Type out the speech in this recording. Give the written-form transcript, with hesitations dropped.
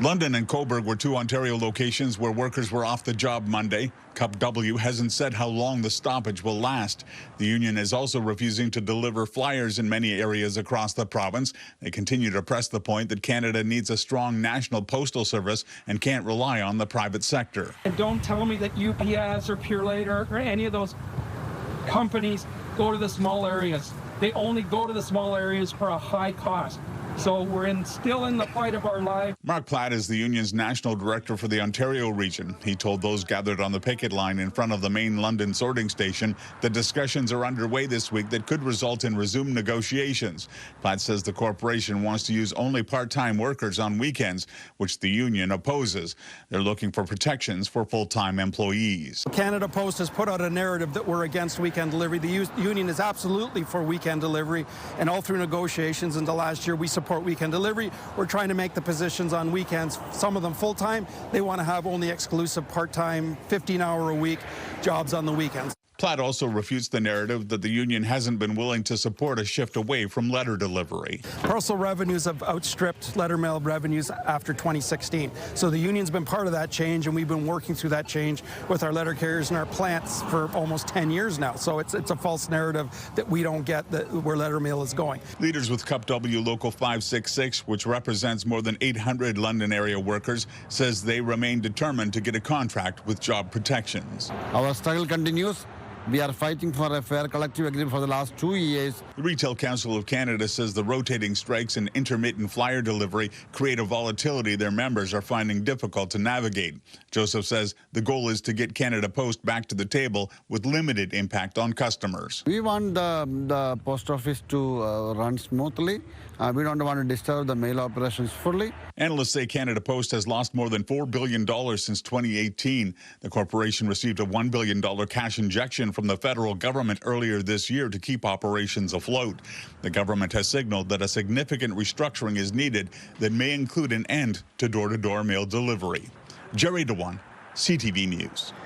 London and Coburg were two Ontario locations where workers were off the job Monday. Cup W hasn't said how long the stoppage will last. The union is also refusing to deliver flyers in many areas across the province. They continue to press the point that Canada needs a strong national postal service and can't rely on the private sector. And don't tell me that UPS or Purelator or any of those companies go to the small areas. They only go to the small areas for a high cost. So we're still in the fight of our life. Mark Platt is the union's national director for the Ontario region. He told those gathered on the picket line in front of the main London sorting station that discussions are underway this week that could result in resumed negotiations. Platt says the corporation wants to use only part-time workers on weekends, which the union opposes. They're looking for protections for full-time employees. Canada Post has put out a narrative that we're against weekend delivery. The union is absolutely for weekend delivery, and all through negotiations in the last year, we support weekend delivery. We're trying to make the positions on weekends, some of them full-time. They want to have only exclusive part-time, 15-hour-a-week jobs on the weekends. Platt also refutes the narrative that the union hasn't been willing to support a shift away from letter delivery. Parcel revenues have outstripped letter mail revenues after 2016. So the union's been part of that change, and we've been working through that change with our letter carriers and our plants for almost 10 years now. So it's a false narrative that we don't get where letter mail is going. Leaders with Cup W Local 566, which represents more than 800 London area workers, says they remain determined to get a contract with job protections. Our struggle continues. We are fighting for a fair collective agreement for the last 2 years. The Retail Council of Canada says the rotating strikes and intermittent flyer delivery create a volatility their members are finding difficult to navigate. Joseph says the goal is to get Canada Post back to the table with limited impact on customers. We want the post office to run smoothly. We don't want to disturb the mail operations fully. Analysts say Canada Post has lost more than $4 billion since 2018. The corporation received a $1 billion cash injection from the federal government earlier this year to keep operations afloat. The government has signaled that a significant restructuring is needed that may include an end to door-to-door mail delivery. Gerry, Dewan, CTV News.